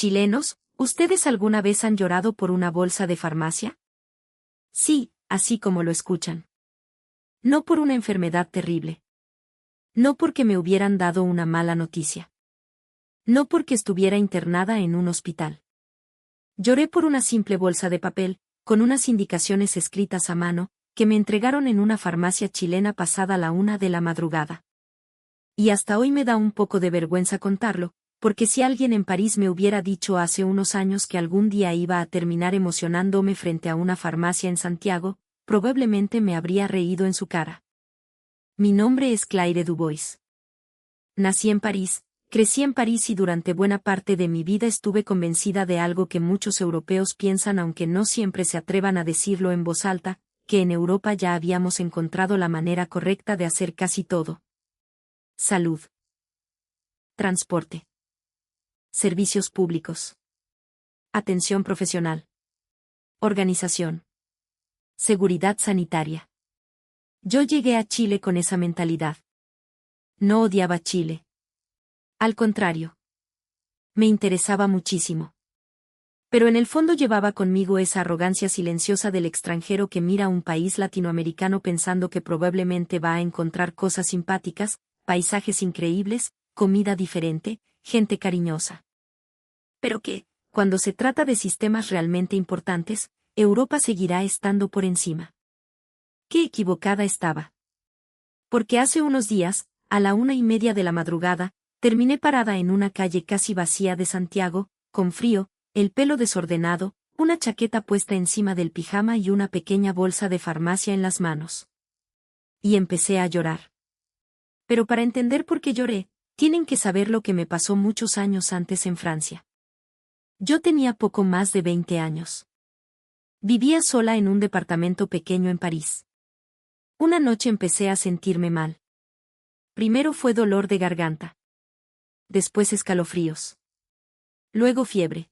Chilenos, ¿ustedes alguna vez han llorado por una bolsa de farmacia? Sí, así como lo escuchan. No por una enfermedad terrible. No porque me hubieran dado una mala noticia. No porque estuviera internada en un hospital. Lloré por una simple bolsa de papel, con unas indicaciones escritas a mano, que me entregaron en una farmacia chilena pasada la 1 de la madrugada. Y hasta hoy me da un poco de vergüenza contarlo, porque si alguien en París me hubiera dicho hace unos años que algún día iba a terminar emocionándome frente a una farmacia en Santiago, probablemente me habría reído en su cara. Mi nombre es Claire Dubois. Nací en París, crecí en París y durante buena parte de mi vida estuve convencida de algo que muchos europeos piensan aunque no siempre se atrevan a decirlo en voz alta, que en Europa ya habíamos encontrado la manera correcta de hacer casi todo. Salud. Transporte. Servicios públicos. Atención profesional. Organización. Seguridad sanitaria. Yo llegué a Chile con esa mentalidad. No odiaba Chile. Al contrario. Me interesaba muchísimo. Pero en el fondo llevaba conmigo esa arrogancia silenciosa del extranjero que mira a un país latinoamericano pensando que probablemente va a encontrar cosas simpáticas, paisajes increíbles, comida diferente, gente cariñosa. Pero que, cuando se trata de sistemas realmente importantes, Europa seguirá estando por encima. Qué equivocada estaba. Porque hace unos días, a la 1:30 de la madrugada, terminé parada en una calle casi vacía de Santiago, con frío, el pelo desordenado, una chaqueta puesta encima del pijama y una pequeña bolsa de farmacia en las manos. Y empecé a llorar. Pero para entender por qué lloré, tienen que saber lo que me pasó muchos años antes en Francia. Yo tenía poco más de 20 años. Vivía sola en un departamento pequeño en París. Una noche empecé a sentirme mal. Primero fue dolor de garganta. Después escalofríos. Luego fiebre.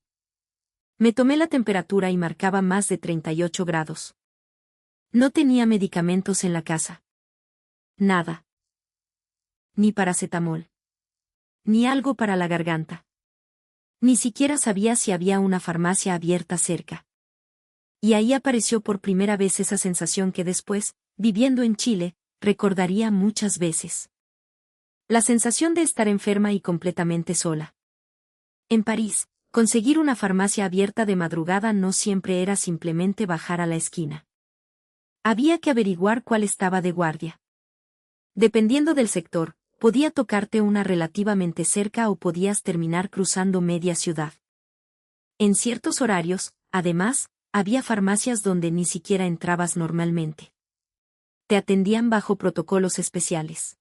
Me tomé la temperatura y marcaba más de 38 grados. No tenía medicamentos en la casa. Nada. Ni paracetamol. Ni algo para la garganta. Ni siquiera sabía si había una farmacia abierta cerca. Y ahí apareció por primera vez esa sensación que después, viviendo en Chile, recordaría muchas veces. La sensación de estar enferma y completamente sola. En París, conseguir una farmacia abierta de madrugada no siempre era simplemente bajar a la esquina. Había que averiguar cuál estaba de guardia. Dependiendo del sector, podía tocarte una relativamente cerca o podías terminar cruzando media ciudad. En ciertos horarios, además, había farmacias donde ni siquiera entrabas normalmente. Te atendían bajo protocolos especiales.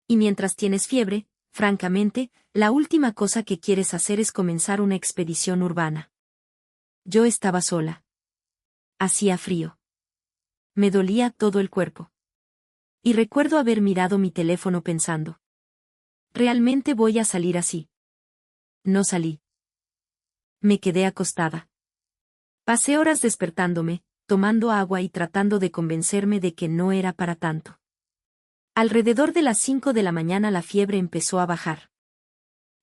Y mientras tienes fiebre, francamente, la última cosa que quieres hacer es comenzar una expedición urbana. Yo estaba sola. Hacía frío. Me dolía todo el cuerpo. Y recuerdo haber mirado mi teléfono pensando. ¿Realmente voy a salir así? No salí. Me quedé acostada. Pasé horas despertándome, tomando agua y tratando de convencerme de que no era para tanto. Alrededor de las 5 de la mañana la fiebre empezó a bajar.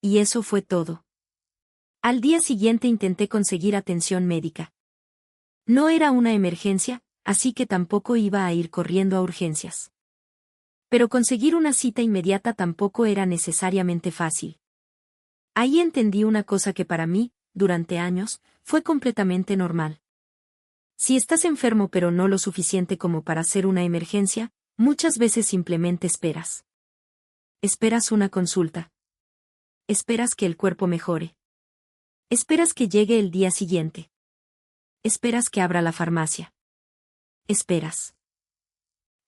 Y eso fue todo. Al día siguiente intenté conseguir atención médica. No era una emergencia, así que tampoco iba a ir corriendo a urgencias. Pero conseguir una cita inmediata tampoco era necesariamente fácil. Ahí entendí una cosa que para mí, durante años, fue completamente normal. Si estás enfermo pero no lo suficiente como para hacer una emergencia, muchas veces simplemente esperas. Esperas una consulta. Esperas que el cuerpo mejore. Esperas que llegue el día siguiente. Esperas que abra la farmacia. Esperas.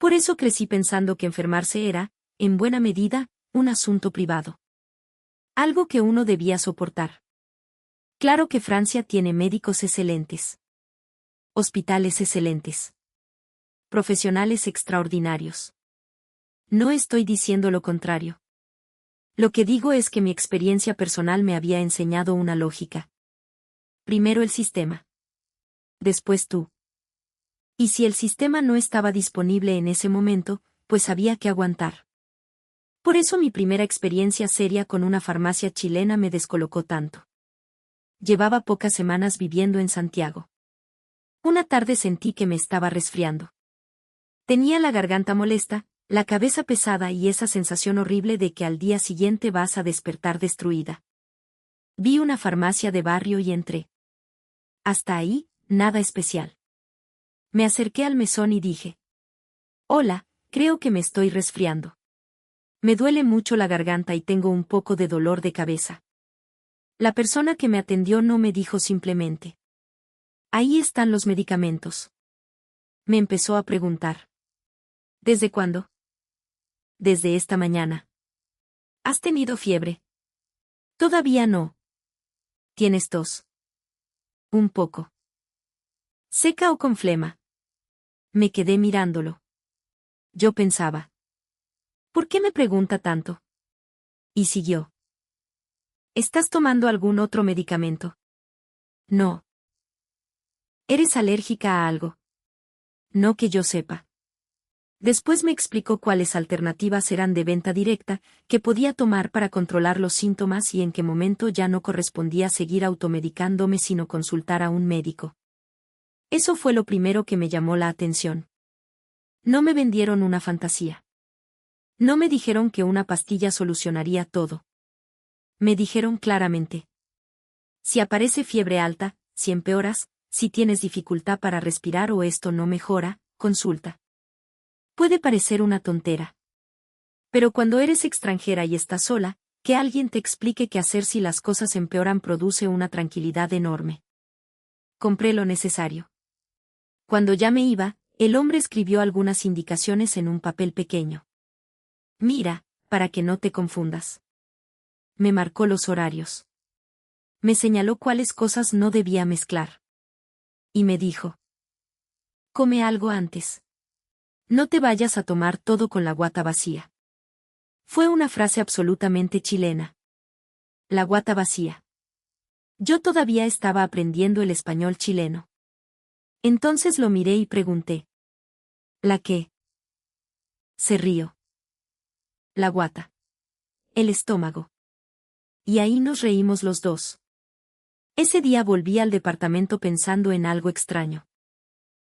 Por eso crecí pensando que enfermarse era, en buena medida, un asunto privado. Algo que uno debía soportar. Claro que Francia tiene médicos excelentes. Hospitales excelentes. Profesionales extraordinarios. No estoy diciendo lo contrario. Lo que digo es que mi experiencia personal me había enseñado una lógica. Primero el sistema. Después tú. Y si el sistema no estaba disponible en ese momento, pues había que aguantar. Por eso mi primera experiencia seria con una farmacia chilena me descolocó tanto. llevaba pocas semanas viviendo en Santiago. Una tarde sentí que me estaba resfriando. Tenía la garganta molesta, la cabeza pesada y esa sensación horrible de que al día siguiente vas a despertar destruida. Vi una farmacia de barrio y entré. Hasta ahí, nada especial. Me acerqué al mesón y dije: «Hola, creo que me estoy resfriando. Me duele mucho la garganta y tengo un poco de dolor de cabeza». La persona que me atendió no me dijo simplemente: «Ahí están los medicamentos». Me empezó a preguntar: «¿Desde cuándo?». «Desde esta mañana». «¿Has tenido fiebre?». «Todavía no». «¿Tienes tos?». «Un poco». «¿Seca o con flema?». Me quedé mirándolo. Yo pensaba: ¿por qué me pregunta tanto? Y siguió: ¿estás tomando algún otro medicamento? No. ¿Eres alérgica a algo? No que yo sepa. Después me explicó cuáles alternativas eran de venta directa, que podía tomar para controlar los síntomas y en qué momento ya no correspondía seguir automedicándome sino consultar a un médico. Eso fue lo primero que me llamó la atención. No me vendieron una fantasía. No me dijeron que una pastilla solucionaría todo. Me dijeron claramente: si aparece fiebre alta, si empeoras, si tienes dificultad para respirar o esto no mejora, consulta. Puede parecer una tontera. Pero cuando eres extranjera y estás sola, que alguien te explique qué hacer si las cosas empeoran produce una tranquilidad enorme. Compré lo necesario. Cuando ya me iba, el hombre escribió algunas indicaciones en un papel pequeño. «Mira, para que no te confundas». Me marcó los horarios. Me señaló cuáles cosas no debía mezclar. Y me dijo: «come algo antes. No te vayas a tomar todo con la guata vacía». Fue una frase absolutamente chilena. La guata vacía. Yo todavía estaba aprendiendo el español chileno. Entonces lo miré y pregunté: ¿la qué? Se rió. La guata. El estómago. Y ahí nos reímos los dos. Ese día volví al departamento pensando en algo extraño.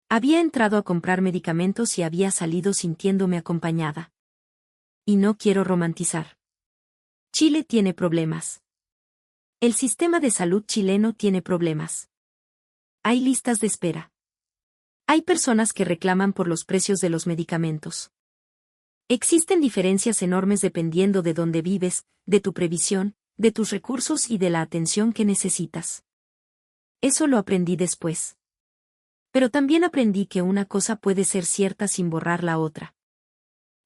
Había entrado a comprar medicamentos y había salido sintiéndome acompañada. Y no quiero romantizar. Chile tiene problemas. El sistema de salud chileno tiene problemas. Hay listas de espera. Hay personas que reclaman por los precios de los medicamentos. Existen diferencias enormes dependiendo de dónde vives, de tu previsión, de tus recursos y de la atención que necesitas. Eso lo aprendí después. Pero también aprendí que una cosa puede ser cierta sin borrar la otra.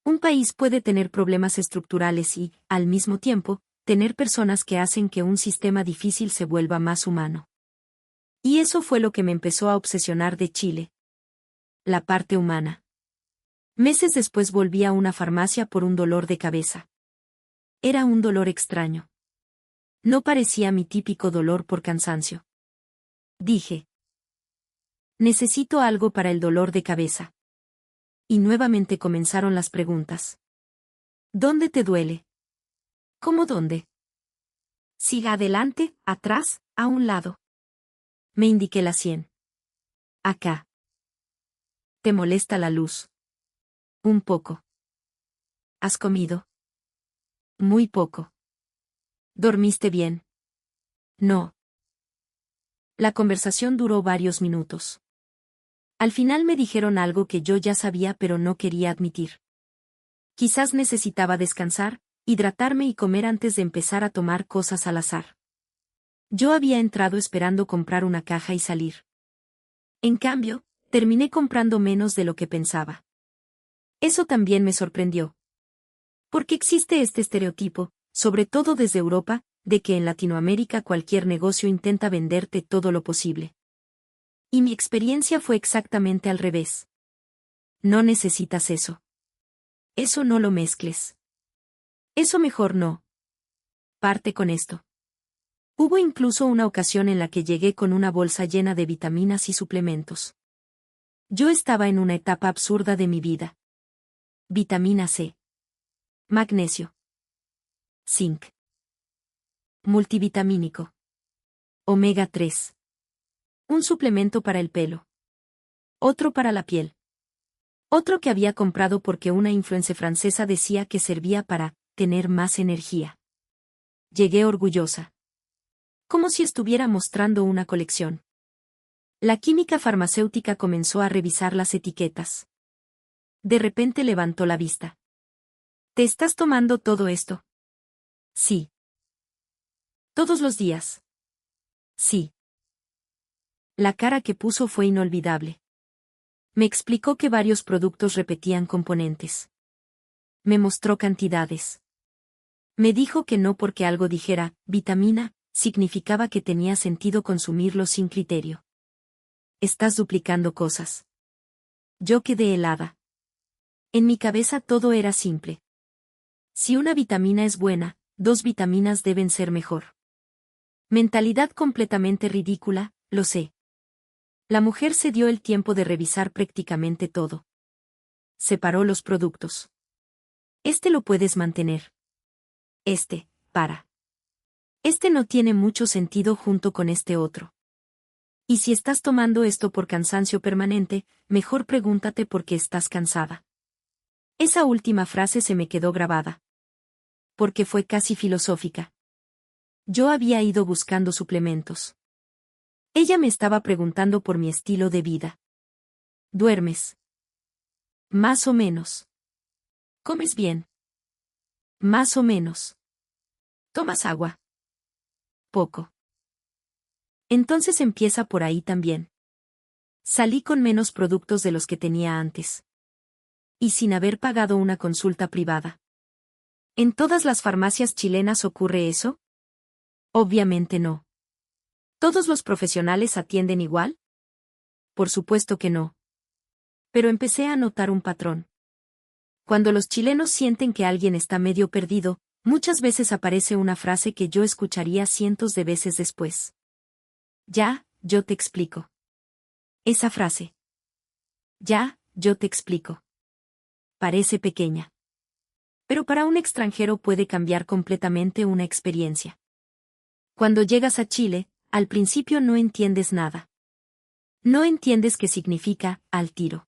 Un país puede tener problemas estructurales y, al mismo tiempo, tener personas que hacen que un sistema difícil se vuelva más humano. Y eso fue lo que me empezó a obsesionar de Chile. La parte humana. Meses después volví a una farmacia por un dolor de cabeza. Era un dolor extraño. No parecía mi típico dolor por cansancio. Dije: necesito algo para el dolor de cabeza. Y nuevamente comenzaron las preguntas. ¿Dónde te duele? ¿Cómo dónde? Siga adelante, atrás, a un lado. Me indiqué la sien. Acá. ¿Te molesta la luz? Un poco. ¿Has comido? Muy poco. ¿Dormiste bien? No. La conversación duró varios minutos. Al final me dijeron algo que yo ya sabía pero no quería admitir. Quizás necesitaba descansar, hidratarme y comer antes de empezar a tomar cosas al azar. Yo había entrado esperando comprar una caja y salir. En cambio, terminé comprando menos de lo que pensaba. Eso también me sorprendió. Porque existe este estereotipo, sobre todo desde Europa, de que en Latinoamérica cualquier negocio intenta venderte todo lo posible. Y mi experiencia fue exactamente al revés. No necesitas eso. Eso no lo mezcles. Eso mejor no. Parte con esto. Hubo incluso una ocasión en la que llegué con una bolsa llena de vitaminas y suplementos. Yo estaba en una etapa absurda de mi vida. Vitamina C. Magnesio. Zinc. Multivitamínico. Omega 3. Un suplemento para el pelo. Otro para la piel. Otro que había comprado porque una influencer francesa decía que servía para tener más energía. Llegué orgullosa. Como si estuviera mostrando una colección. La química farmacéutica comenzó a revisar las etiquetas. De repente levantó la vista. ¿Te estás tomando todo esto? Sí. ¿Todos los días? Sí. La cara que puso fue inolvidable. Me explicó que varios productos repetían componentes. Me mostró cantidades. Me dijo que no porque algo dijera, vitamina, significaba que tenía sentido consumirlo sin criterio. Estás duplicando cosas. Yo quedé helada. En mi cabeza todo era simple. Si una vitamina es buena, 2 vitaminas deben ser mejor. Mentalidad completamente ridícula, lo sé. La mujer se dio el tiempo de revisar prácticamente todo. Separó los productos. Este lo puedes mantener. Para. Este no tiene mucho sentido junto con este otro. Y si estás tomando esto por cansancio permanente, mejor pregúntate por qué estás cansada. Esa última frase se me quedó grabada. Porque fue casi filosófica. Yo había ido buscando suplementos. Ella me estaba preguntando por mi estilo de vida. ¿Duermes? Más o menos. ¿Comes bien? Más o menos. ¿Tomas agua? Poco. Entonces empieza por ahí también. Salí con menos productos de los que tenía antes. Y sin haber pagado una consulta privada. ¿En todas las farmacias chilenas ocurre eso? Obviamente no. ¿Todos los profesionales atienden igual? Por supuesto que no. Pero empecé a notar un patrón. Cuando los chilenos sienten que alguien está medio perdido, muchas veces aparece una frase que yo escucharía cientos de veces después. Ya, yo te explico. Esa frase. Ya, yo te explico. Parece pequeña. Pero para un extranjero puede cambiar completamente una experiencia. Cuando llegas a Chile, al principio no entiendes nada. No entiendes qué significa al tiro.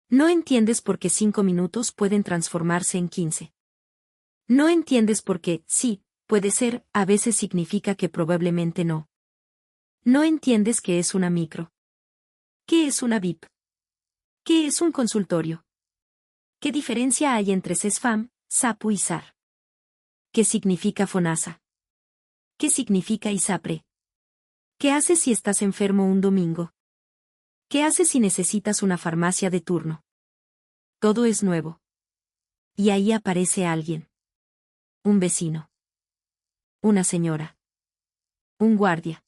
No entiendes por qué 5 minutos pueden transformarse en 15. No entiendes por qué, sí, puede ser, a veces significa que probablemente no. No entiendes qué es una micro. ¿Qué es una VIP? ¿Qué es un consultorio? ¿Qué diferencia hay entre CESFAM, SAPU y SAR? ¿Qué significa FONASA? ¿Qué significa ISAPRE? ¿Qué haces si estás enfermo un domingo? ¿Qué haces si necesitas una farmacia de turno? Todo es nuevo. Y ahí aparece alguien. Un vecino. Una señora. Un guardia.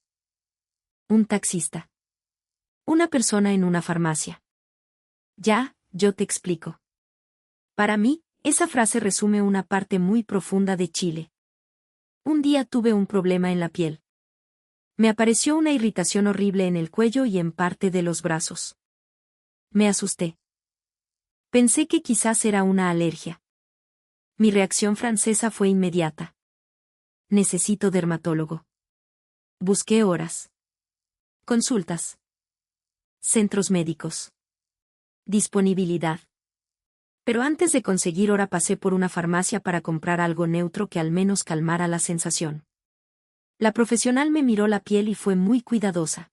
Un taxista. Una persona en una farmacia. Ya, yo te explico. Para mí, esa frase resume una parte muy profunda de Chile. Un día tuve un problema en la piel. Me apareció una irritación horrible en el cuello y en parte de los brazos. Me asusté. Pensé que quizás era una alergia. Mi reacción francesa fue inmediata. Necesito dermatólogo. Busqué horas. Consultas. Centros médicos. Disponibilidad. Pero antes de conseguir hora pasé por una farmacia para comprar algo neutro que al menos calmara la sensación. La profesional me miró la piel y fue muy cuidadosa.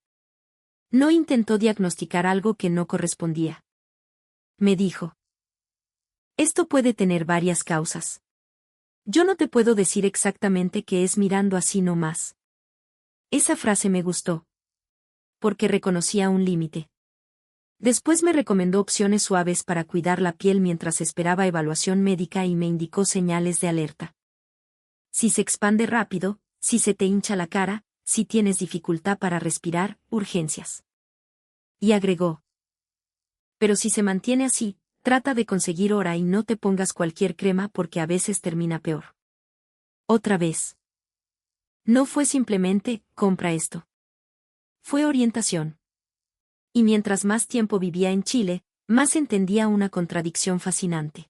No intentó diagnosticar algo que no correspondía. Me dijo. Esto puede tener varias causas. Yo no te puedo decir exactamente qué es mirando así nomás. Esa frase me gustó. Porque reconocía un límite. Después me recomendó opciones suaves para cuidar la piel mientras esperaba evaluación médica y me indicó señales de alerta. Si se expande rápido, si se te hincha la cara, si tienes dificultad para respirar, urgencias. Y agregó. Pero si se mantiene así, trata de conseguir hora y no te pongas cualquier crema porque a veces termina peor. Otra vez. No fue simplemente, compra esto. Fue orientación. Y mientras más tiempo vivía en Chile, más entendía una contradicción fascinante.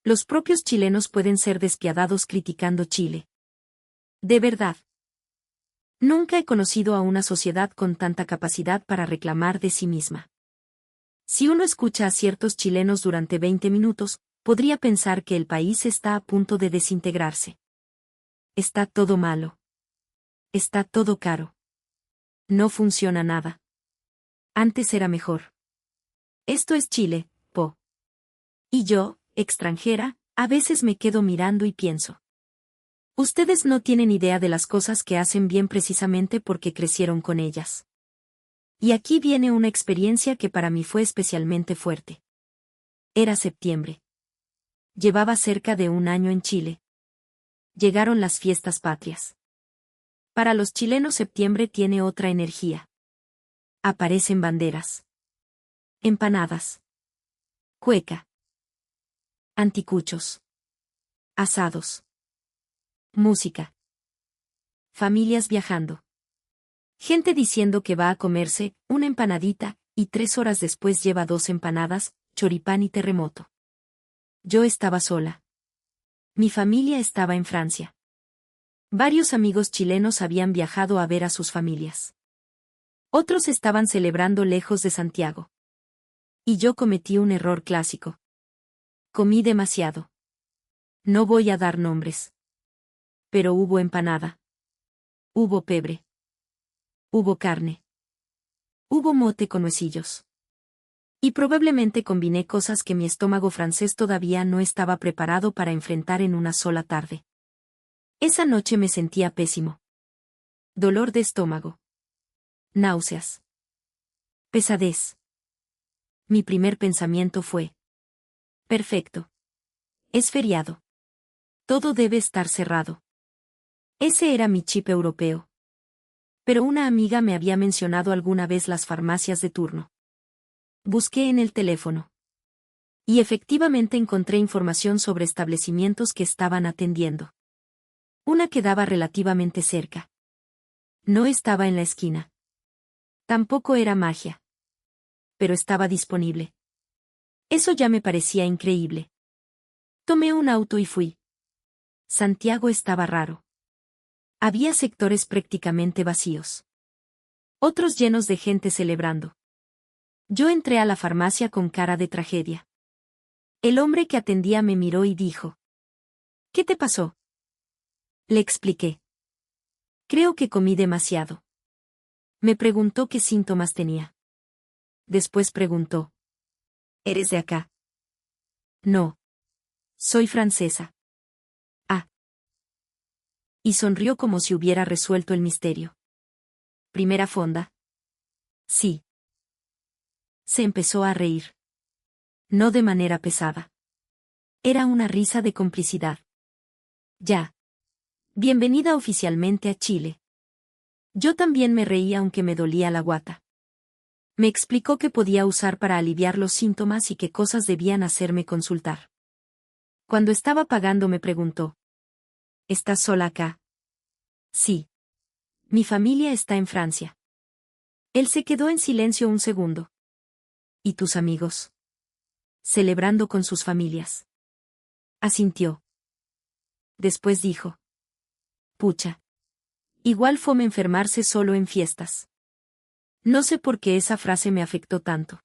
Los propios chilenos pueden ser despiadados criticando Chile. De verdad. Nunca he conocido a una sociedad con tanta capacidad para reclamar de sí misma. Si uno escucha a ciertos chilenos durante 20 minutos, podría pensar que el país está a punto de desintegrarse. Está todo malo. Está todo caro. No funciona nada. Antes era mejor. Esto es Chile, po. Y yo, extranjera, a veces me quedo mirando y pienso. Ustedes no tienen idea de las cosas que hacen bien precisamente porque crecieron con ellas. Y aquí viene una experiencia que para mí fue especialmente fuerte. Era septiembre. Llevaba cerca de un año en Chile. Llegaron las fiestas patrias. Para los chilenos septiembre tiene otra energía. Aparecen banderas. Empanadas. Cueca. Anticuchos. Asados. Música. Familias viajando. Gente diciendo que va a comerse una empanadita, y 3 horas después lleva 2 empanadas, choripán y terremoto. Yo estaba sola. Mi familia estaba en Francia. Varios amigos chilenos habían viajado a ver a sus familias. Otros estaban celebrando lejos de Santiago. Y yo cometí un error clásico. Comí demasiado. No voy a dar nombres. Pero hubo empanada. Hubo pebre. Hubo carne. Hubo mote con huesillos. Y probablemente combiné cosas que mi estómago francés todavía no estaba preparado para enfrentar en una sola tarde. Esa noche me sentía pésimo. Dolor de estómago. Náuseas. Pesadez. Mi primer pensamiento fue: perfecto. Es feriado. Todo debe estar cerrado. Ese era mi chip europeo. Pero una amiga me había mencionado alguna vez las farmacias de turno. Busqué en el teléfono. Y efectivamente encontré información sobre establecimientos que estaban atendiendo. Una quedaba relativamente cerca. No estaba en la esquina. Tampoco era magia. Pero estaba disponible. Eso ya me parecía increíble. Tomé un auto y fui. Santiago estaba raro. Había sectores prácticamente vacíos. Otros llenos de gente celebrando. Yo entré a la farmacia con cara de tragedia. El hombre que atendía me miró y dijo: ¿qué te pasó? Le expliqué. Creo que comí demasiado. Me preguntó qué síntomas tenía. Después preguntó: ¿eres de acá? No. Soy francesa. Ah. Y sonrió como si hubiera resuelto el misterio. ¿Primera fonda? Sí. Se empezó a reír. No de manera pesada. Era una risa de complicidad. Ya. Bienvenida oficialmente a Chile. Yo también me reí aunque me dolía la guata. Me explicó qué podía usar para aliviar los síntomas y qué cosas debían hacerme consultar. Cuando estaba pagando me preguntó: ¿estás sola acá? Sí. Mi familia está en Francia. Él se quedó en silencio un segundo. ¿Y tus amigos? Celebrando con sus familias. Asintió. Después dijo: pucha. Igual fome enfermarse solo en fiestas. No sé por qué esa frase me afectó tanto.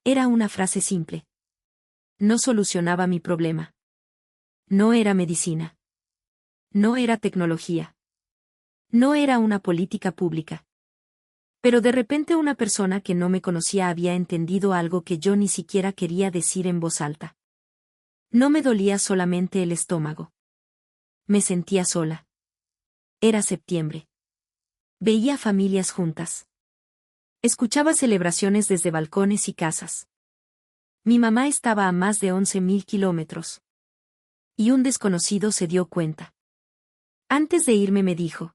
Era una frase simple. No solucionaba mi problema. No era medicina. No era tecnología. No era una política pública. Pero de repente una persona que no me conocía había entendido algo que yo ni siquiera quería decir en voz alta. No me dolía solamente el estómago. Me sentía sola. Era septiembre. Veía familias juntas. Escuchaba celebraciones desde balcones y casas. Mi mamá estaba a más de 11.000 kilómetros. Y un desconocido se dio cuenta. Antes de irme me dijo: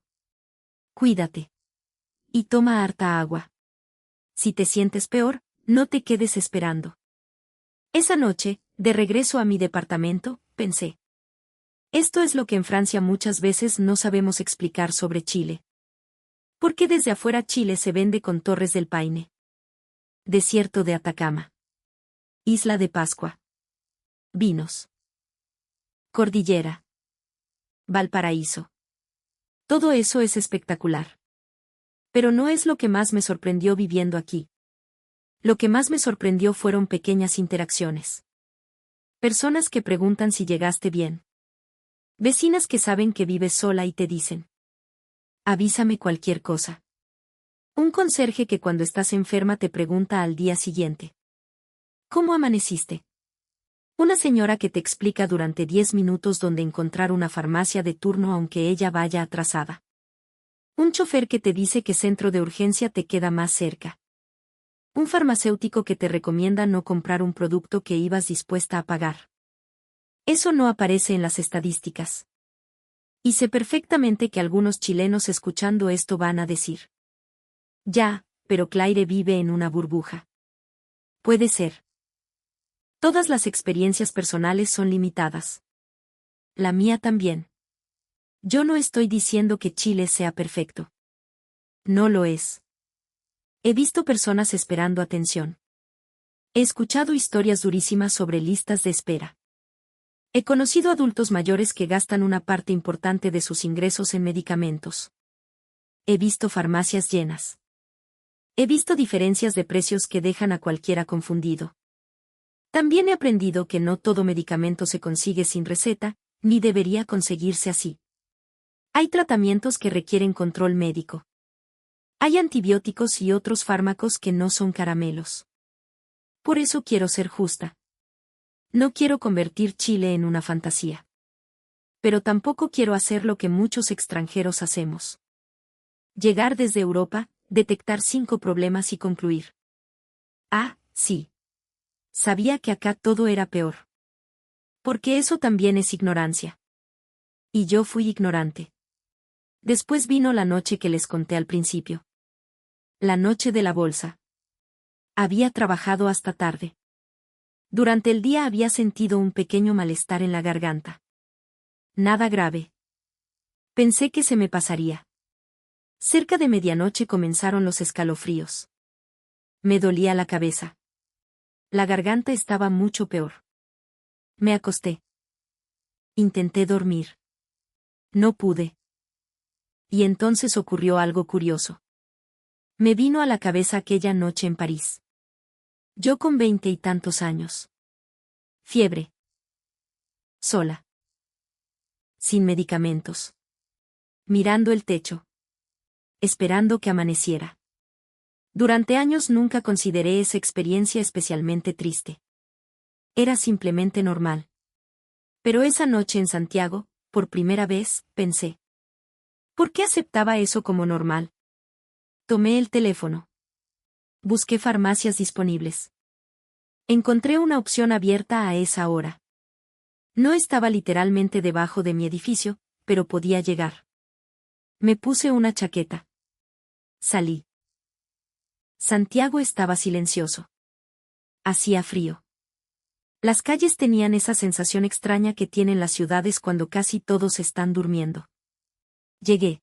cuídate. Y toma harta agua. Si te sientes peor, no te quedes esperando. Esa noche, de regreso a mi departamento, pensé. Esto es lo que en Francia muchas veces no sabemos explicar sobre Chile. ¿Por qué desde afuera Chile se vende con Torres del Paine? Desierto de Atacama. Isla de Pascua. Vinos. Cordillera. Valparaíso. Todo eso es espectacular. Pero no es lo que más me sorprendió viviendo aquí. Lo que más me sorprendió fueron pequeñas interacciones. Personas que preguntan si llegaste bien. Vecinas que saben que vives sola y te dicen: avísame cualquier cosa. Un conserje que cuando estás enferma te pregunta al día siguiente: ¿cómo amaneciste? Una señora que te explica durante 10 minutos dónde encontrar una farmacia de turno aunque ella vaya atrasada. Un chofer que te dice que centro de urgencia te queda más cerca. Un farmacéutico que te recomienda no comprar un producto que ibas dispuesta a pagar. Eso no aparece en las estadísticas. Y sé perfectamente que algunos chilenos escuchando esto van a decir: ya, pero Claire vive en una burbuja. Puede ser. Todas las experiencias personales son limitadas. La mía también. Yo no estoy diciendo que Chile sea perfecto. No lo es. He visto personas esperando atención. He escuchado historias durísimas sobre listas de espera. He conocido adultos mayores que gastan una parte importante de sus ingresos en medicamentos. He visto farmacias llenas. He visto diferencias de precios que dejan a cualquiera confundido. También he aprendido que no todo medicamento se consigue sin receta, ni debería conseguirse así. Hay tratamientos que requieren control médico. Hay antibióticos y otros fármacos que no son caramelos. Por eso quiero ser justa. No quiero convertir Chile en una fantasía. Pero tampoco quiero hacer lo que muchos extranjeros hacemos. Llegar desde Europa, detectar 5 problemas y concluir: ah, sí. Sabía que acá todo era peor. Porque eso también es ignorancia. Y yo fui ignorante. Después vino la noche que les conté al principio. La noche de la bolsa. Había trabajado hasta tarde. Durante el día había sentido un pequeño malestar en la garganta. Nada grave. Pensé que se me pasaría. Cerca de medianoche comenzaron los escalofríos. Me dolía la cabeza. La garganta estaba mucho peor. Me acosté. Intenté dormir. No pude. Y entonces ocurrió algo curioso. Me vino a la cabeza aquella noche en París. Yo con 20 y tantos años. Fiebre. Sola. Sin medicamentos. Mirando el techo. Esperando que amaneciera. Durante años nunca consideré esa experiencia especialmente triste. Era simplemente normal. Pero esa noche en Santiago, por primera vez, pensé: ¿por qué aceptaba eso como normal? Tomé el teléfono. Busqué farmacias disponibles. Encontré una opción abierta a esa hora. No estaba literalmente debajo de mi edificio, pero podía llegar. Me puse una chaqueta. Salí. Santiago estaba silencioso. Hacía frío. Las calles tenían esa sensación extraña que tienen las ciudades cuando casi todos están durmiendo. Llegué.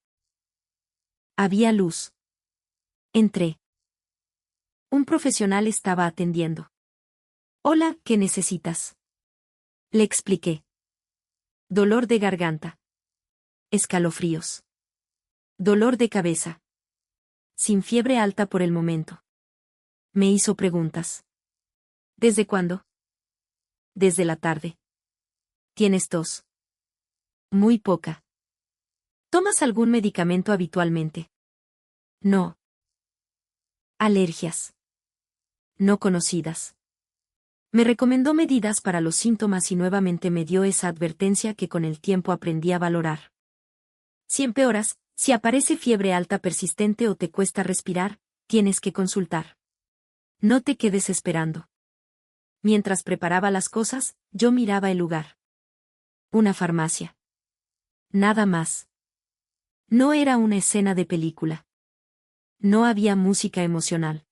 Había luz. Entré. Un profesional estaba atendiendo. Hola, ¿qué necesitas? Le expliqué. Dolor de garganta. Escalofríos. Dolor de cabeza. Sin fiebre alta por el momento. Me hizo preguntas. ¿Desde cuándo? Desde la tarde. ¿Tienes tos? Muy poca. ¿Tomas algún medicamento habitualmente? No. Alergias. No conocidas. Me recomendó medidas para los síntomas y nuevamente me dio esa advertencia que con el tiempo aprendí a valorar. Si empeoras, si aparece fiebre alta persistente o te cuesta respirar, tienes que consultar. No te quedes esperando. Mientras preparaba las cosas, yo miraba el lugar. Una farmacia. Nada más. No era una escena de película. No había música emocional.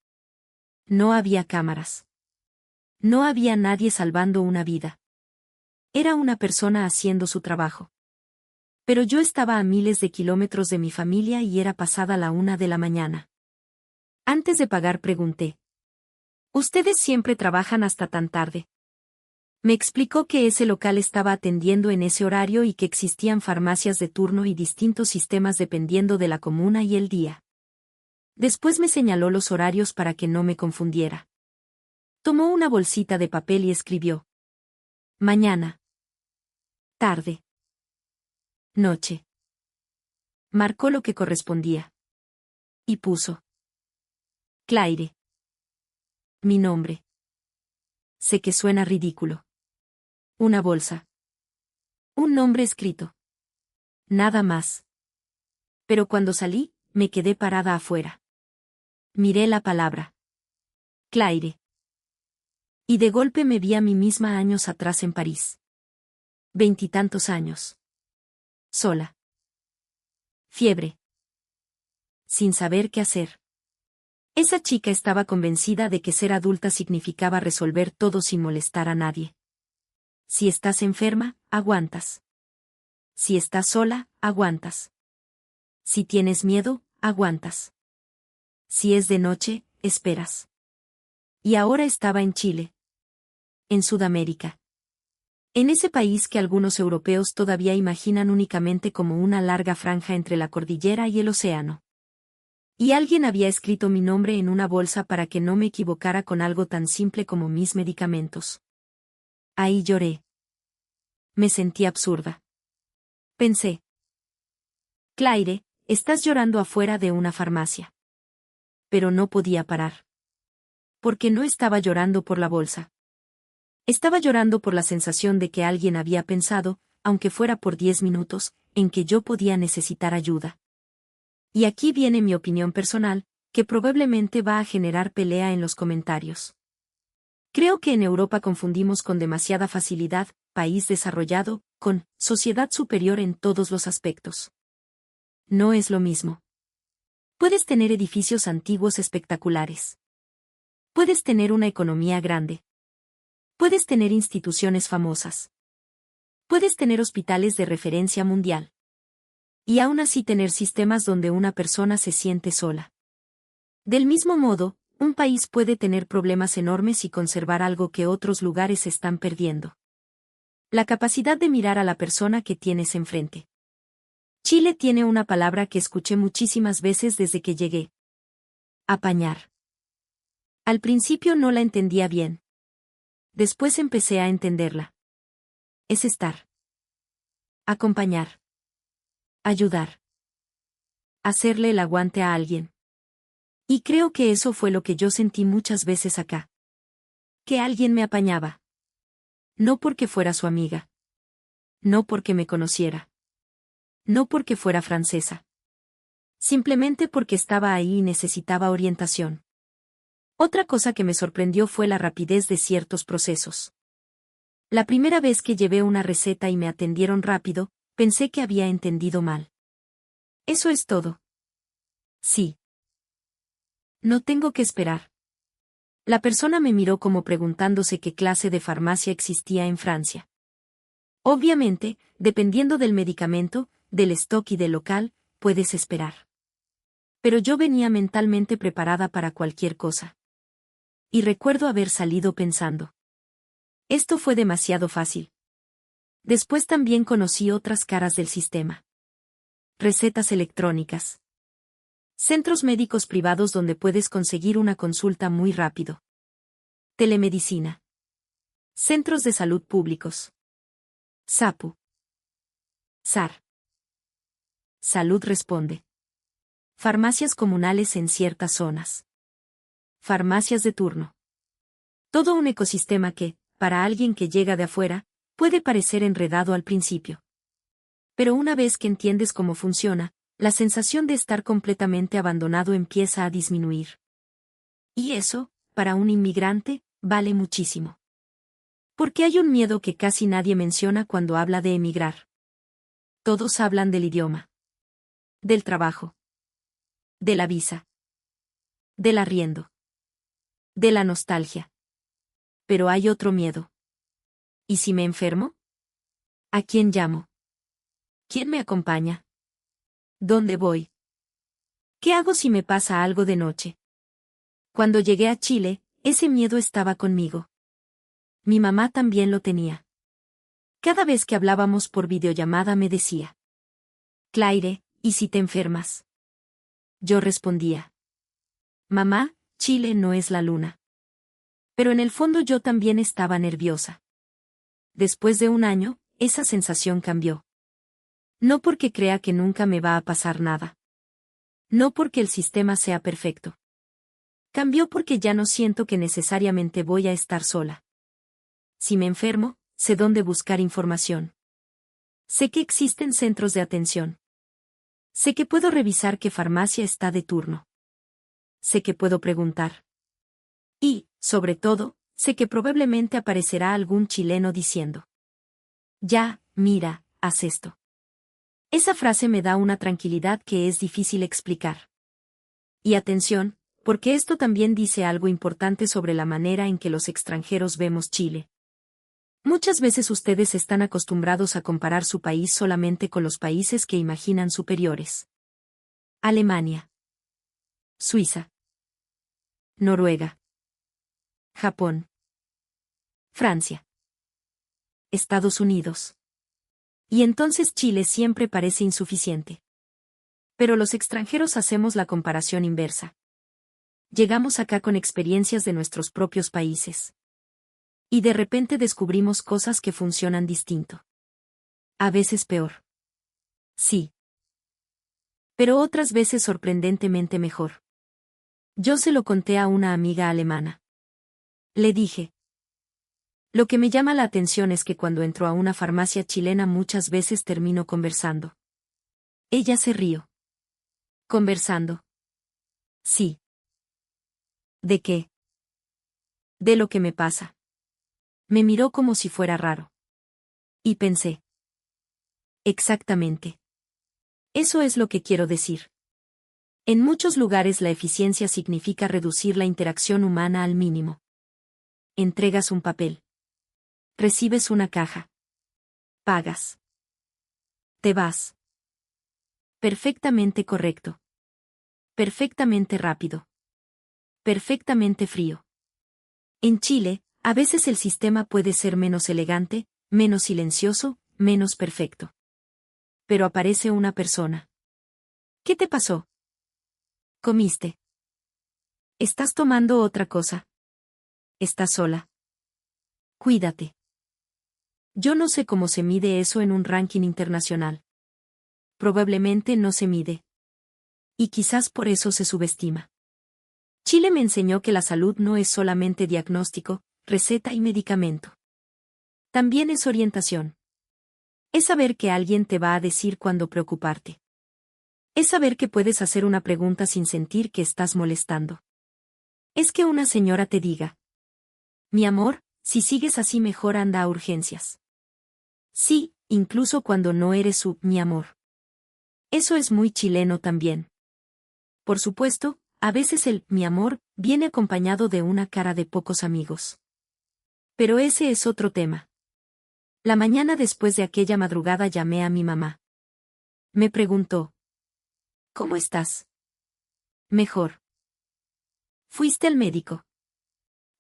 No había cámaras. No había nadie salvando una vida. Era una persona haciendo su trabajo. Pero yo estaba a miles de kilómetros de mi familia y era pasada la 1 de la mañana. Antes de pagar pregunté: ¿ustedes siempre trabajan hasta tan tarde? Me explicó que ese local estaba atendiendo en ese horario y que existían farmacias de turno y distintos sistemas dependiendo de la comuna y el día. Después me señaló los horarios para que no me confundiera. Tomó una bolsita de papel y escribió: mañana, tarde, noche. Marcó lo que correspondía. Y puso: Claire. Mi nombre. Sé que suena ridículo. Una bolsa. Un nombre escrito. Nada más. Pero cuando salí, me quedé parada afuera. Miré la palabra. Claire. Y de golpe me vi a mí misma años atrás en París. 20 años. Sola. Fiebre. Sin saber qué hacer. Esa chica estaba convencida de que ser adulta significaba resolver todo sin molestar a nadie. Si estás enferma, aguantas. Si estás sola, aguantas. Si tienes miedo, aguantas. Si es de noche, esperas. Y ahora estaba en Chile. En Sudamérica. En ese país que algunos europeos todavía imaginan únicamente como una larga franja entre la cordillera y el océano. Y alguien había escrito mi nombre en una bolsa para que no me equivocara con algo tan simple como mis medicamentos. Ahí lloré. Me sentí absurda. Pensé: Claire, estás llorando afuera de una farmacia. Pero no podía parar. Porque no estaba llorando por la bolsa. Estaba llorando por la sensación de que alguien había pensado, aunque fuera por 10 minutos, en que yo podía necesitar ayuda. Y aquí viene mi opinión personal, que probablemente va a generar pelea en los comentarios. Creo que en Europa confundimos con demasiada facilidad país desarrollado con sociedad superior en todos los aspectos. No es lo mismo. Puedes tener edificios antiguos espectaculares. Puedes tener una economía grande. Puedes tener instituciones famosas. Puedes tener hospitales de referencia mundial. Y aún así tener sistemas donde una persona se siente sola. Del mismo modo, un país puede tener problemas enormes y conservar algo que otros lugares están perdiendo. La capacidad de mirar a la persona que tienes enfrente. Chile tiene una palabra que escuché muchísimas veces desde que llegué. Apañar. Al principio no la entendía bien. Después empecé a entenderla. Es estar. Acompañar. Ayudar. Hacerle el aguante a alguien. Y creo que eso fue lo que yo sentí muchas veces acá. Que alguien me apañaba. No porque fuera su amiga. No porque me conociera. No porque fuera francesa. Simplemente porque estaba ahí y necesitaba orientación. Otra cosa que me sorprendió fue la rapidez de ciertos procesos. La primera vez que llevé una receta y me atendieron rápido, pensé que había entendido mal. ¿Eso es todo? Sí. No tengo que esperar. La persona me miró como preguntándose qué clase de farmacia existía en Francia. Obviamente, dependiendo del medicamento, del stock y del local, puedes esperar. Pero yo venía mentalmente preparada para cualquier cosa. Y recuerdo haber salido pensando: esto fue demasiado fácil. Después también conocí otras caras del sistema. Recetas electrónicas. Centros médicos privados donde puedes conseguir una consulta muy rápido. Telemedicina. Centros de salud públicos. SAPU. SAR. Salud Responde. Farmacias comunales en ciertas zonas. Farmacias de turno. Todo un ecosistema que, para alguien que llega de afuera, puede parecer enredado al principio. Pero una vez que entiendes cómo funciona, la sensación de estar completamente abandonado empieza a disminuir. Y eso, para un inmigrante, vale muchísimo. Porque hay un miedo que casi nadie menciona cuando habla de emigrar. Todos hablan del idioma. Del trabajo. De la visa. Del arriendo. De la nostalgia. Pero hay otro miedo. ¿Y si me enfermo? ¿A quién llamo? ¿Quién me acompaña? ¿Dónde voy? ¿Qué hago si me pasa algo de noche? Cuando llegué a Chile, ese miedo estaba conmigo. Mi mamá también lo tenía. Cada vez que hablábamos por videollamada me decía: Claire, ¿y si te enfermas? Yo respondía: Mamá, Chile no es la luna. Pero en el fondo yo también estaba nerviosa. Después de un año, esa sensación cambió. No porque crea que nunca me va a pasar nada. No porque el sistema sea perfecto. Cambió porque ya no siento que necesariamente voy a estar sola. Si me enfermo, sé dónde buscar información. Sé que existen centros de atención. Sé que puedo revisar qué farmacia está de turno. Sé que puedo preguntar. Y, sobre todo, sé que probablemente aparecerá algún chileno diciendo: Ya, mira, haz esto. Esa frase me da una tranquilidad que es difícil explicar. Y atención, porque esto también dice algo importante sobre la manera en que los extranjeros vemos Chile. Muchas veces ustedes están acostumbrados a comparar su país solamente con los países que imaginan superiores. Alemania, Suiza, Noruega, Japón, Francia, Estados Unidos. Y entonces Chile siempre parece insuficiente. Pero los extranjeros hacemos la comparación inversa. Llegamos acá con experiencias de nuestros propios países. Y de repente descubrimos cosas que funcionan distinto. A veces peor. Sí. Pero otras veces sorprendentemente mejor. Yo se lo conté a una amiga alemana. Le dije: Lo que me llama la atención es que cuando entro a una farmacia chilena muchas veces termino conversando. Ella se rió. ¿Conversando? Sí. ¿De qué? De lo que me pasa. Me miró como si fuera raro. Y pensé: Exactamente. Eso es lo que quiero decir. En muchos lugares la eficiencia significa reducir la interacción humana al mínimo. Entregas un papel. Recibes una caja. Pagas. Te vas. Perfectamente correcto. Perfectamente rápido. Perfectamente frío. En Chile, a veces el sistema puede ser menos elegante, menos silencioso, menos perfecto. Pero aparece una persona. ¿Qué te pasó? ¿Comiste? ¿Estás tomando otra cosa? ¿Estás sola? Cuídate. Yo no sé cómo se mide eso en un ranking internacional. Probablemente no se mide. Y quizás por eso se subestima. Chile me enseñó que la salud no es solamente diagnóstico, receta y medicamento. También es orientación. Es saber que alguien te va a decir cuándo preocuparte. Es saber que puedes hacer una pregunta sin sentir que estás molestando. Es que una señora te diga: Mi amor, si sigues así mejor anda a urgencias. Sí, incluso cuando no eres su mi amor. Eso es muy chileno también. Por supuesto, a veces el mi amor viene acompañado de una cara de pocos amigos. Pero ese es otro tema. La mañana después de aquella madrugada llamé a mi mamá. Me preguntó: ¿Cómo estás? Mejor. ¿Fuiste al médico?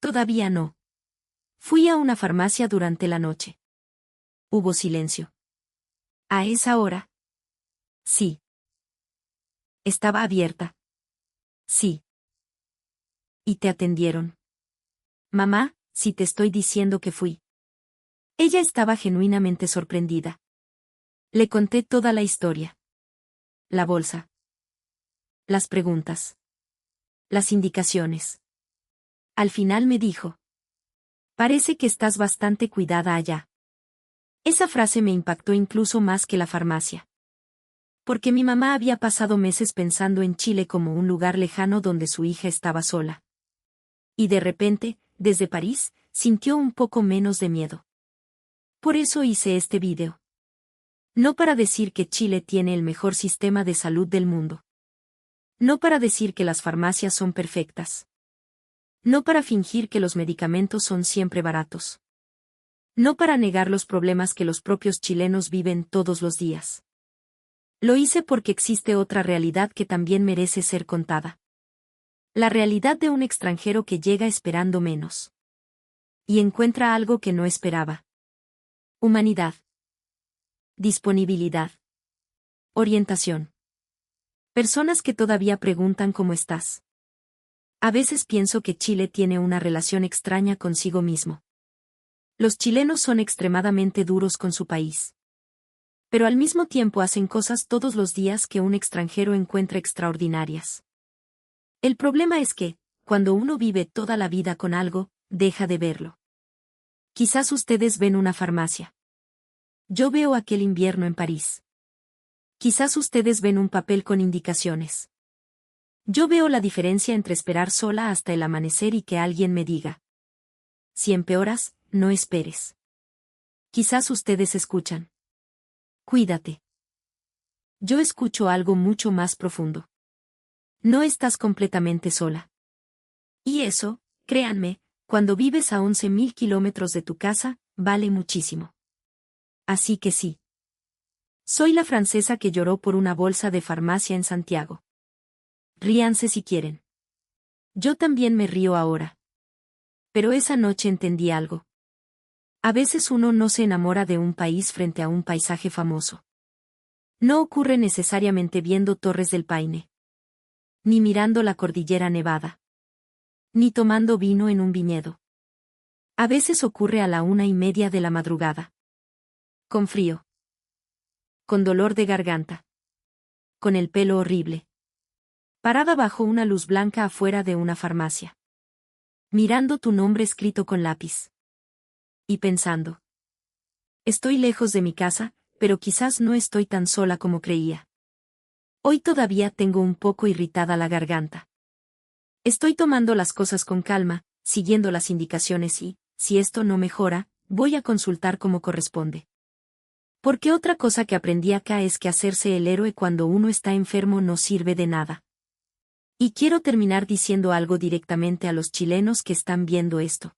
Todavía no. Fui a una farmacia durante la noche. Hubo silencio. ¿A esa hora? Sí. ¿Estaba abierta? Sí. ¿Y te atendieron? Mamá, si te estoy diciendo que fui. Ella estaba genuinamente sorprendida. Le conté toda la historia. La bolsa. Las preguntas. Las indicaciones. Al final me dijo: Parece que estás bastante cuidada allá. Esa frase me impactó incluso más que la farmacia. Porque mi mamá había pasado meses pensando en Chile como un lugar lejano donde su hija estaba sola. Y de repente, desde París, sintió un poco menos de miedo. Por eso hice este video. No para decir que Chile tiene el mejor sistema de salud del mundo. No para decir que las farmacias son perfectas. No para fingir que los medicamentos son siempre baratos. No para negar los problemas que los propios chilenos viven todos los días. Lo hice porque existe otra realidad que también merece ser contada. La realidad de un extranjero que llega esperando menos. y encuentra algo que no esperaba. Humanidad. Disponibilidad. Orientación. Personas que todavía preguntan cómo estás. A veces pienso que Chile tiene una relación extraña consigo mismo. Los chilenos son extremadamente duros con su país. Pero al mismo tiempo hacen cosas todos los días que un extranjero encuentra extraordinarias. El problema es que, cuando uno vive toda la vida con algo, deja de verlo. Quizás ustedes ven una farmacia. Yo veo aquel invierno en París. Quizás ustedes ven un papel con indicaciones. Yo veo la diferencia entre esperar sola hasta el amanecer y que alguien me diga: si empeoras, no esperes. Quizás ustedes escuchan: cuídate. Yo escucho algo mucho más profundo. No estás completamente sola. Y eso, créanme, cuando vives a 11.000 kilómetros de tu casa, vale muchísimo. Así que sí. Soy la francesa que lloró por una bolsa de farmacia en Santiago. Ríanse si quieren. Yo también me río ahora. Pero esa noche entendí algo. A veces uno no se enamora de un país frente a un paisaje famoso. No ocurre necesariamente viendo Torres del Paine. Ni mirando la cordillera nevada. Ni tomando vino en un viñedo. A veces ocurre a la 1:30 de la madrugada. Con frío. Con dolor de garganta. Con el pelo horrible. Parada bajo una luz blanca afuera de una farmacia. Mirando tu nombre escrito con lápiz. Y pensando: estoy lejos de mi casa, pero quizás no estoy tan sola como creía. Hoy todavía tengo un poco irritada la garganta. Estoy tomando las cosas con calma, siguiendo las indicaciones y, si esto no mejora, voy a consultar como corresponde. Porque otra cosa que aprendí acá es que hacerse el héroe cuando uno está enfermo no sirve de nada. Y quiero terminar diciendo algo directamente a los chilenos que están viendo esto.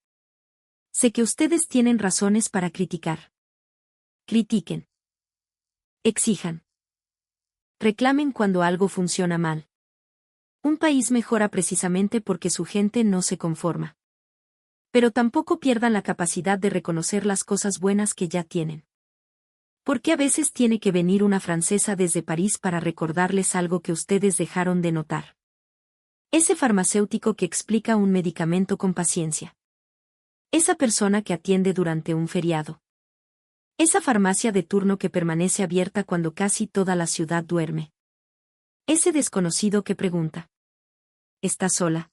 Sé que ustedes tienen razones para criticar. Critiquen. Exijan. Reclamen cuando algo funciona mal. Un país mejora precisamente porque su gente no se conforma. Pero tampoco pierdan la capacidad de reconocer las cosas buenas que ya tienen. Porque a veces tiene que venir una francesa desde París para recordarles algo que ustedes dejaron de notar. Ese farmacéutico que explica un medicamento con paciencia. Esa persona que atiende durante un feriado. Esa farmacia de turno que permanece abierta cuando casi toda la ciudad duerme. Ese desconocido que pregunta: ¿estás sola?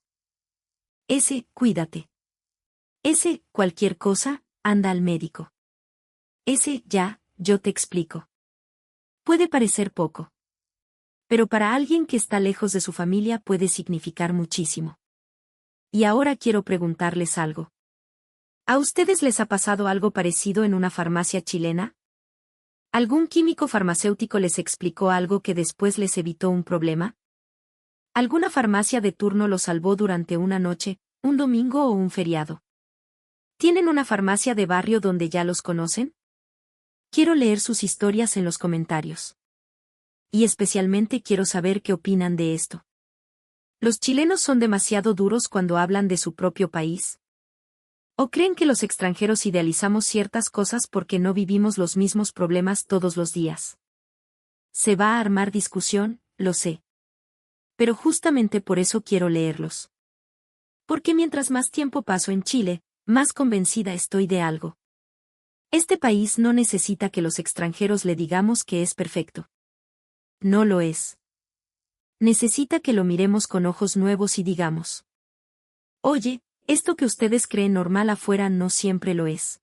Ese, cuídate. Ese, cualquier cosa, anda al médico. Ese, ya, yo te explico. Puede parecer poco. Pero para alguien que está lejos de su familia puede significar muchísimo. Y ahora quiero preguntarles algo. ¿A ustedes les ha pasado algo parecido en una farmacia chilena? ¿Algún químico farmacéutico les explicó algo que después les evitó un problema? ¿Alguna farmacia de turno los salvó durante una noche, un domingo o un feriado? ¿Tienen una farmacia de barrio donde ya los conocen? Quiero leer sus historias en los comentarios. Y especialmente quiero saber qué opinan de esto. ¿Los chilenos son demasiado duros cuando hablan de su propio país? ¿O creen que los extranjeros idealizamos ciertas cosas porque no vivimos los mismos problemas todos los días? Se va a armar discusión, lo sé. Pero justamente por eso quiero leerlos. Porque mientras más tiempo paso en Chile, más convencida estoy de algo. Este país no necesita que los extranjeros le digamos que es perfecto. No lo es. Necesita que lo miremos con ojos nuevos y digamos: oye, esto que ustedes creen normal afuera no siempre lo es.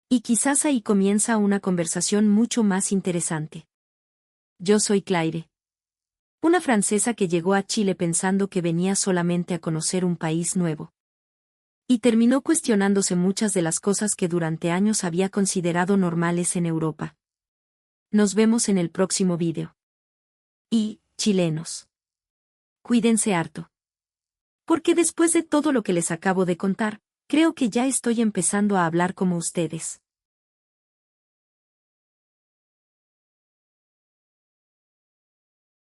Y quizás ahí comienza una conversación mucho más interesante. Yo soy Claire. Una francesa que llegó a Chile pensando que venía solamente a conocer un país nuevo. Y terminó cuestionándose muchas de las cosas que durante años había considerado normales en Europa. Nos vemos en el próximo vídeo. Y, chilenos, cuídense harto. Porque después de todo lo que les acabo de contar, creo que ya estoy empezando a hablar como ustedes.